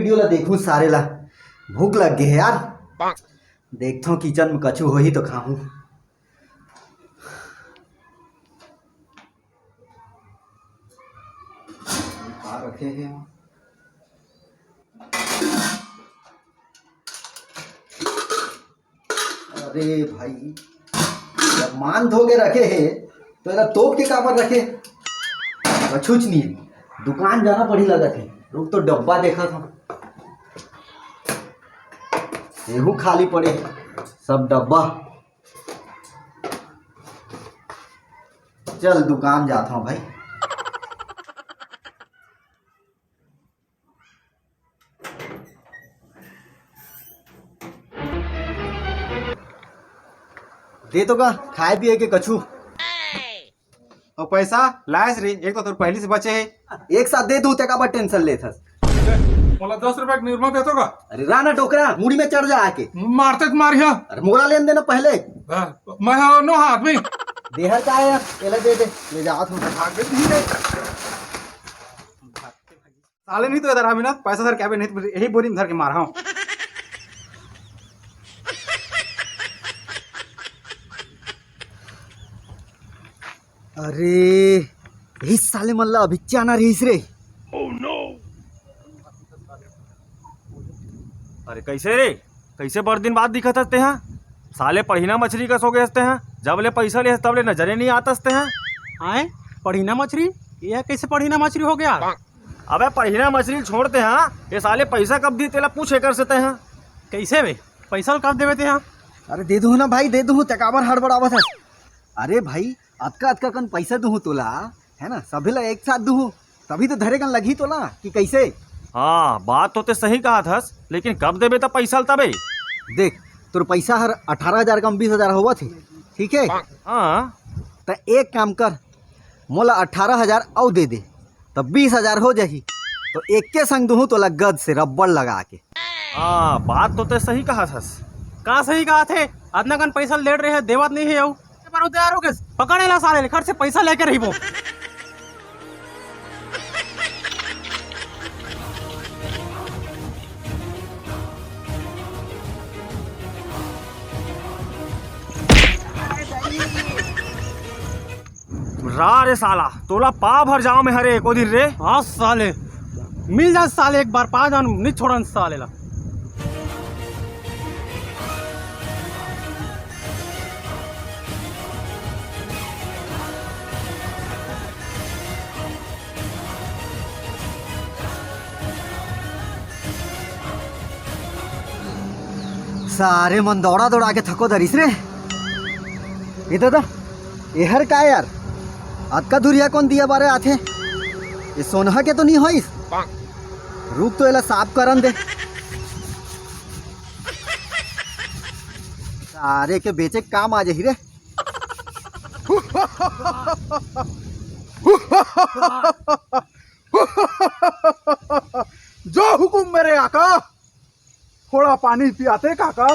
Video ला देखूं सारे ला। भूख लग गई है यार। देखता हूँ किचन में कछु हो ही तो खाऊं। रखे हैं अरे भाई, जब मान धो के रखे हैं तो इधर तोप के काबर रखे कछुच नहीं। दुकान जाना पड़ी लगा थे। रुक तो डब्बा देखा था, एहू खाली पड़े सब डब्बा। चल दुकान जाता हूँ भाई। दे तो का खाए पिए के कछु। और पैसा लायस रे, एक तो तोर पहले से बचे है। एक साथ दे दूं तेका बा टेंशन लेथस। मला 10 रुपया निर्मा देतो का? अरे राना टोकरा मुड़ी में चढ़ जा आके। मारते मारिया। अरे मोरा लेन देना पहले। मैं नो हाथ में देहर का है पहले दे दे ले जाओ तुम। साले नहीं तो इधर आ, पैसा धर के आवे, नहीं तो यही बोरी में धर के मारा हूँ। अरे इस साले मल्ला अभी चाना रहीस रे। Oh no! अरे कैसे रे, कैसे बड़ दिन बाद दिखत हस्ते हैं साले। पढ़ीना मछली का सोगे हस्ते हैं, जब ले पैसा ले तब ले नजरे नहीं आते हस्ते हैं। आए पढ़ीना मछली, यह कैसे पढ़ीना मछली हो गया? अबे पढ़ीना मछली छोड़ते हैं, ये साले पैसा कब दी तेला पूछे कर सकते हैं। कैसे वे पैसा कब देवे थे? अरे दे दूँ ना भाई, दे दूँ तकाबर हड़बड़ावत है। अरे भाई अतका अतका कन पैसा दूँ तोला है ना, सभी ला एक साथ दूँ तभी तो धरे कन लगी तोला कि कैसे। हाँ बात तो ते सही कहा थस, लेकिन कब देवे तो पैसा तबे। देख तोर पैसा हर 18,000 कम 20,000 हुआ थे, ठीक है? हाँ तो एक काम कर, मोला 18,000 और दे दे तब 20,000 हो जाही। तो एक के संग दूँ तो गद से रबड़ लगा के। हाँ बात तो ते सही कहा थस। का सही कहा थे? अदना कन पैसा ले रहे हैं, देवत नहीं है यू पर तैयार हो गए पकड़े ला साले घर से पैसा लेकर रही वो। रा रे साला, तोला पा भर जाओ में हरे को दिन रे। हाँ साले मिल जा साले, एक बार पा जान नहीं छोड़न साले ला। सारे मन दौड़ा दौड़ा के थको धरिस रे। ये तो एहर का यार अतका दूरिया कौन दिया बारे आथे? ये सोनहा के तो नहीं होइस। रुक तो एला साफ करन दे। सारे के बेचे काम आ जाही रे। जो हुकुम मेरे आका, थोड़ा पानी पियाते काका।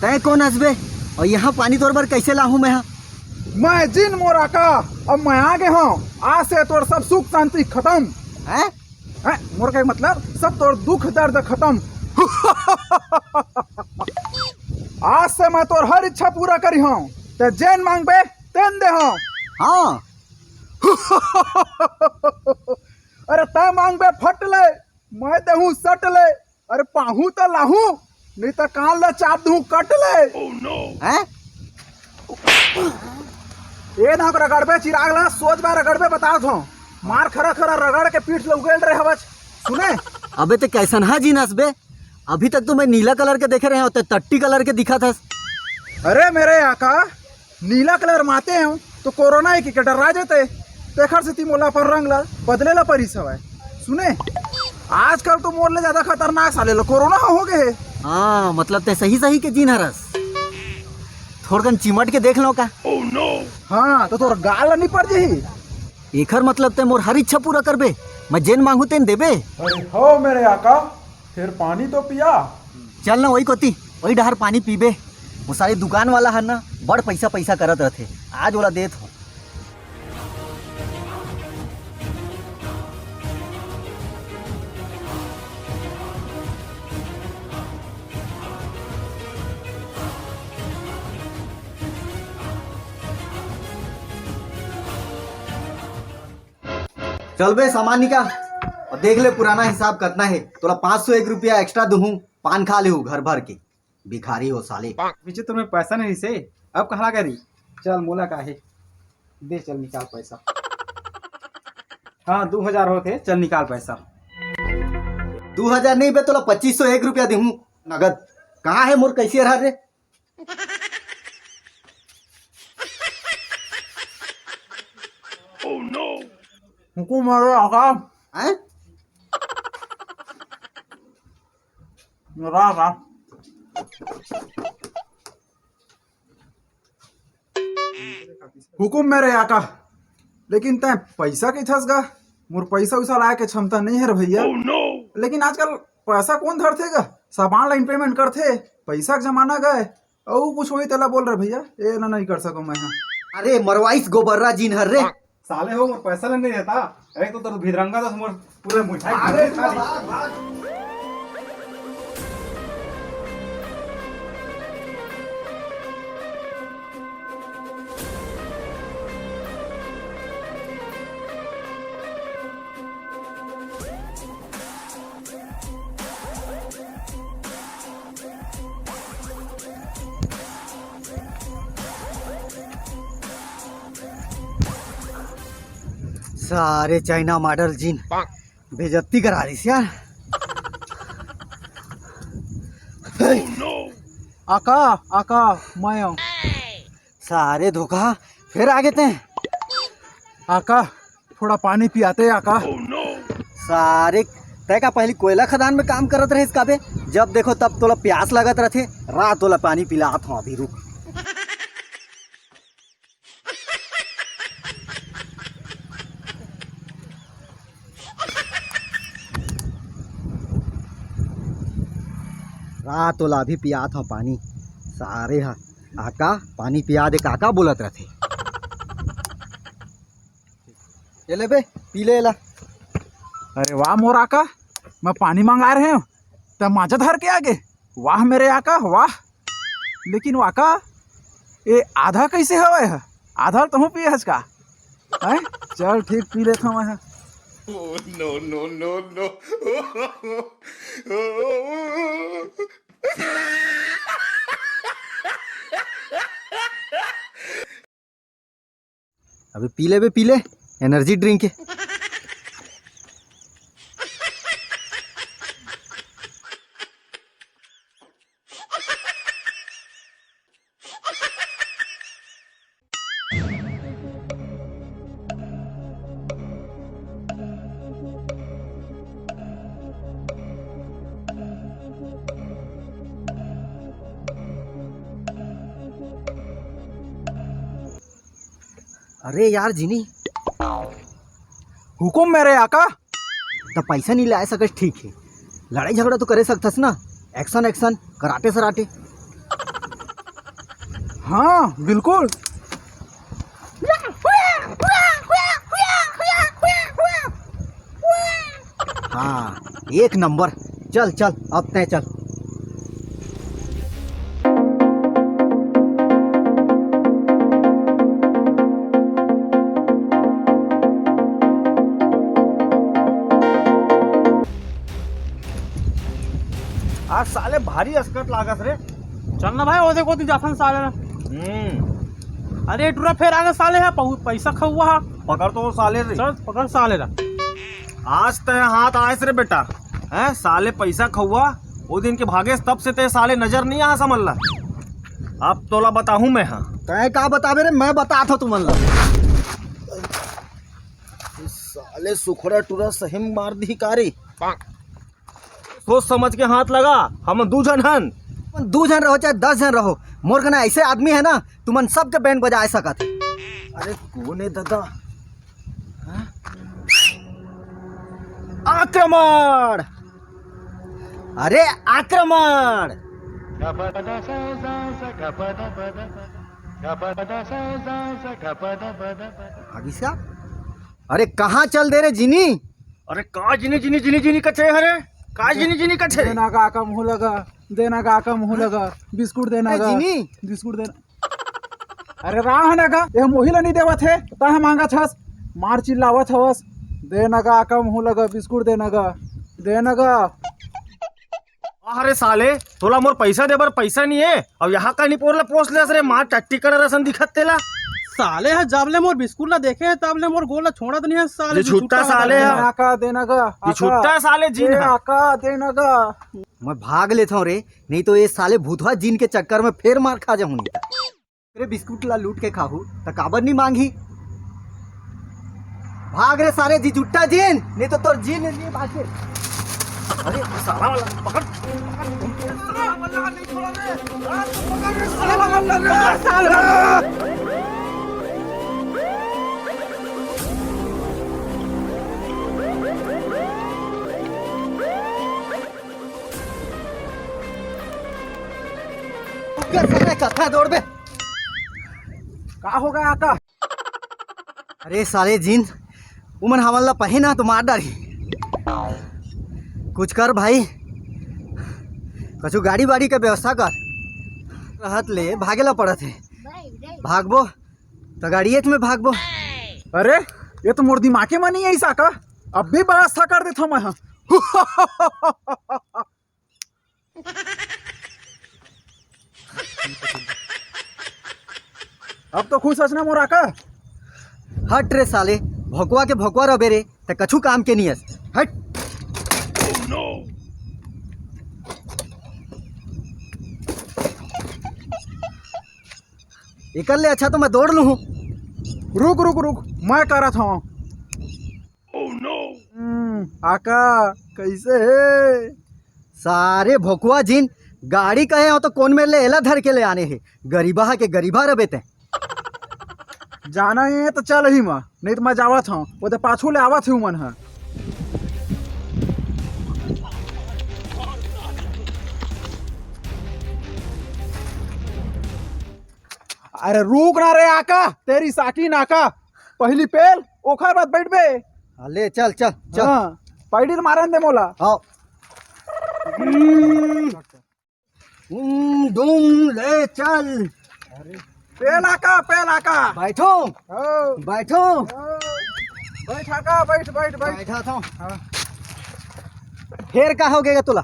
तय कौन हंसबे और यहाँ पानी तोड़ बर कैसे लाहूं मैं? मैं जिन मोर आका, अब मैं आ गए हूँ। आज से तोर सब सुख शांति खत्म हैं? मोर का मतलब सब तोर दुख दर्द खत्म। आज से मैं तोर हर इच्छा पूरा करी हूँ, ते जेन मांगबे तेन दे हूँ। हाँ अरे तय मांगबे फट ले, मैं देहूँ सट ले। अरे पाहू तो लाहू, नहीं तो कान ला चाप दूँ कट ले। हैं? ये ना रगड़बे चिराग ला, सोच बार रगड़बे बता दो। मार खरा खरा रगड़ के पीठ ले उगेल रहे हवच। सुने अबे ते कैसन हा जी नसबे? अभी तक तो मैं नीला कलर के देखे रहे हो, तट्टी कलर के दिखा था। अरे मेरे आका, नीला कलर माते हैं तो कोरोना की डरा जाते, तेखर से ती मोला पर रंग ला बदले ला परी सवाय। सुने आजकल तो मोर ले ज्यादा खतरनाक साले ला कोरोना हो गए। हाँ मतलब ते सही सही के जीन हरस। थोड़कन चिमट के देख लो का। हाँ तो तोर गाल नहीं पड़ जाही। एकर मतलब ते मोर हर इच्छा पूरा करबे, मैं जेन मांगू तेन देबे। अरे हो मेरे आका, फिर पानी तो पिया। चल ना वही कोती, वही डहर पानी पीबे। वो सारी दुकान वाला है ना बड़ पैसा पैसा करत रहते, आज वाला देत हो। चल बे सामान निकाल और देख ले पुराना हिसाब कितना है। तोला 501 रुपया एक्स्ट्रा दूँ, पान खा ले घर भर के। भिखारी हो साले। पीछे तुम्हें पैसा नहीं से अब कहा करी। चल मोला का है दे, चल निकाल पैसा। हाँ 2000 होते, चल निकाल पैसा। 2000 नहीं बे, तोला 2501 रुपया दूँ नगद। कहाँ है मोर कैसे रहा रे? हुकुम है आका। हैं? रहा हुकुम मेरे आका, लेकिन तय पैसा के छस गा। मोर पैसा उसा लाए के क्षमता नहीं है रे भैया। लेकिन आजकल पैसा कौन धरथे गा, सब ऑनलाइन पेमेंट करथे। पैसा के जमाना गए और कुछ होई तेला बोल रहे भैया, ये ना नहीं कर सको मैं। अरे मरवाइस गोबर्रा जीन हर रे। साले हो मोर पैसा नहीं देता। अरे तो तेरे भिदरंगा तो मोर पूरे मिठाई सारे चाइना मॉडल जीन बेइज्जती करा रही यार। आका आका मैं हूँ। सारे धोखा फिर आगे थे। आका थोड़ा पानी पियाते आका। सारे तय का पहले कोयला खदान में काम करत रहे इसका बे। जब देखो तब तोला प्यास लगत रहे। रात तोला पानी पिलात हूँ, अभी रुक। रात तोला अभी पियात हूँ पानी। सारे हा आका पानी पिया दे काका बोलत रहे। ये ले बे पी ले ला। अरे वाह मोर आका, मैं पानी मंगा रहे हूँ तब माझा धर के आगे। वाह मेरे आका वाह। लेकिन आका ये आधा कैसे हवा है? आधा तुम पिए हज का है? चल ठीक पी लेता हूँ मैं। अभी पी ले बे, पी ले एनर्जी ड्रिंक है। अरे यार जिनी हुकुम मेरे आका। तो पैसा नहीं ला सकस ठीक है, लड़ाई झगड़ा तो करे सकथस ना। Action action karate Sarate. हाँ बिल्कुल। हाँ एक नंबर। चल चल अब तय चल। आज साले भारी अस्कट लागत रे। चल ना भाई, वो देखो तू जाफन साले ना। अरे टूरा फिर आगे साले है पैसा खहुआ है। पकड़ तो वो साले रे। चल पकड़ साले ला। आज तय हाथ आए रे बेटा। हैं साले पैसा खहुआ वो दिन के भागे तब से ते साले नजर नहीं आ समझ ला। अब तोला बताहूं मैं। हाँ तय का बतावे रे, मैं बता था तुम ला। साले सुखड़ा टूरा सही में मार दी कारी। सोच समझ के हाथ लगा। हम दू जन हन। 2 जन रहो चाहे 10 जन रहो, मोर कना ऐसे आदमी है ना तुमन सबके बैंड बजा सकत। अरे कौन है दादा? आक्रमण! अरे आक्रमण! आगे से अरे कहाँ चल दे रे जिनी? अरे का जिनी जिनी जिनी जिनी कछे हरे? का जिनी जिनी कछे? देना का आका मुँह लगा, देना का आका मुँह लगा। बिस्कुट देना का जिनी बिस्कुट देना। अरे राह ना का ये मोहिला नहीं देवत है ता मांगा छस। मार चिल्लावत हवस दे नगा आका मुँह लगा बिस्कुट दे नगा दे नगा। अरे साले तोला मोर पैसा दे बर पैसा नहीं है अब यहाँ का नहीं पोरला पोस ले रे मार टट्टी कर रसन दिखत तेला साले है जाबले मोर बिस्कुट ला देखे है ताबले मोर गोला छोड़ा तो नहीं है साले ये छुट्टा साले है। आका दे नगा ये छुट्टा है साले जीन दे है। आका दे नगा। मैं भाग लेता हूँ रे, नहीं तो ये साले भूतवा जीन के चक्कर में फिर मार खा जाऊंगी। तेरे बिस्कुट ला लूट के खाहू तो काबर नहीं मांगी। भाग रे सारे जी जुट्टा जीन, नहीं तो तोर जीन नहीं भागे। अरे साला वाला पकड़ कथा दौड़ बे। का हो गया आका? अरे साले जीन उमन हमला पहे ना तो मार डाली। कुछ कर भाई, कछु गाड़ी वाड़ी का व्यवस्था कर। रहत ले भागेला पड़त है, भागबो तो गाड़िए में भागबो। अरे ये तो मोर दिमागे में नहीं है ऐसा का, अब भी व्यवस्था कर देता मैं। अब तो खुश हसना मोर आका। हट रे साले, भोकवा के भोकवा रबे रे ते कछु काम के नहीं है। हट। इकर ले अच्छा तो मैं दौड़ लूँ। रुक रुक रुक मैं करा था। आका कैसे है? सारे भोकुआ जिन गाड़ी कहे हो तो कौन मेरे ले एला धर के ले आने हैं। गरीबा के गरीबा रबे ते जाना है तो चल ही माँ, नहीं तो मैं जावा था वो तो पाछू ले आवा थी मन है। अरे रुक ना रे आका, तेरी साकी नाका पहली पेल ओखर बाद बैठ बे। ले चल चल चल। हाँ, पैडी मारन दे मोला। आओ। डूम ले चल। पेल आका पेल आका। बैठो हाँ, बैठो। हाँ, बैठ आका बैठ बैठ बैठ। बैठा था। हाँ, फिर का हो गया तुला?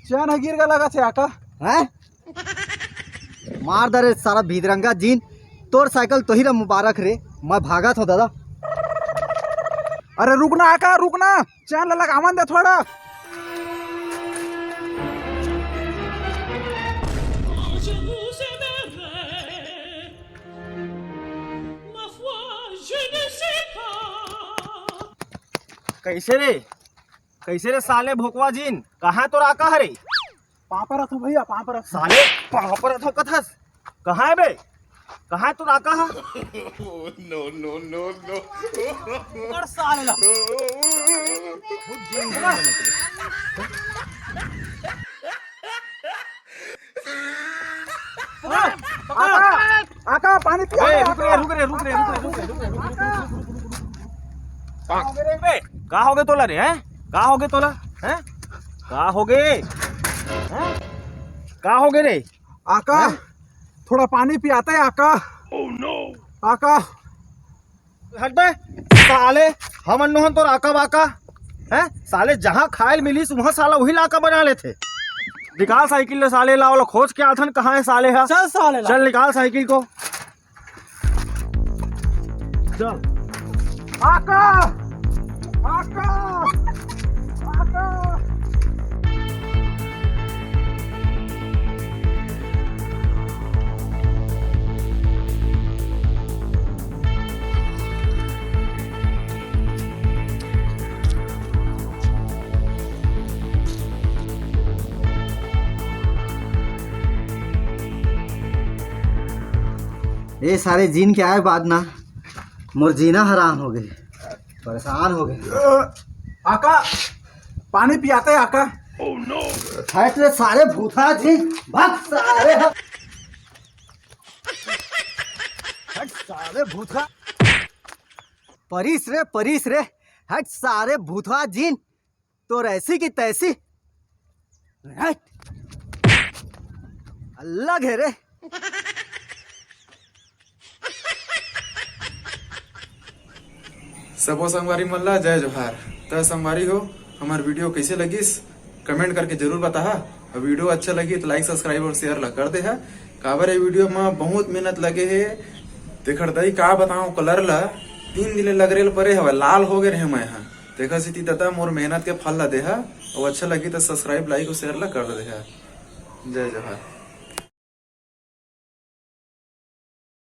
चैन गिर गया लगा थे आका। हैं? मार दे रे सारा भीतरंगा जीन, तोर साइकिल तो ही रे मुबारक रे, मैं भागा था दादा। अरे रुकना आका रुकना, चैन लगा आमन दे थोड़ा। Je vous aimerai, ma foi, je ne sais pas. कैसे रे साले भोकवा जीन कहाँ तो राका हरे पापा रखो भैया पापा रखो। साले कहाँ पर रखो कथस कहाँ है बे कहाँ है तो राका है कर साले ला आका आका पानी पिया। ए, रुक रे का हो गए तोला रे हैं का हो गए तोला हैं का हो गए हैं का हो गए रे आका थोड़ा पानी पियाता है आका। आका हट बे साले हम अनोहन तो राका बाका हैं साले जहाँ खायल मिली वहाँ साला वही लाका बना लेते। निकाल साइकिल ले साले लाओ खोज के आथन कहाँ है साले है चल साले ला चल निकाल साइकिल को चल आका आका आका। ये सारे जीन के आए बाद ना मोर जीना हराम हो गए, परेशान हो गए। आका पानी पियाते है आका। हट रे सारे भूथा जीन, भाग सारे हट सारे भूथा परिस रे हट सारे भूथा जीन, तो ऐसी की तैसी हट अलग है रे। सबो संगवारी मन ला जय जोहार। त संगवारी हो, हमार वीडियो कैसे लगिस कमेंट करके जरूर बता। और वीडियो अच्छा लगी तो लाइक सब्सक्राइब और शेयर ला कर दे है। काबर ये वीडियो में बहुत मेहनत लगे है। देखर दई का बताऊं, कलर ला 3 दिन लग रहे परे हवा, लाल हो गए रहे मैं यहाँ। देखा सी तता मोर मेहनत के फल ला दे है। और अच्छा लगी तो सब्सक्राइब लाइक और शेयर ला कर दे है। जय जोहार।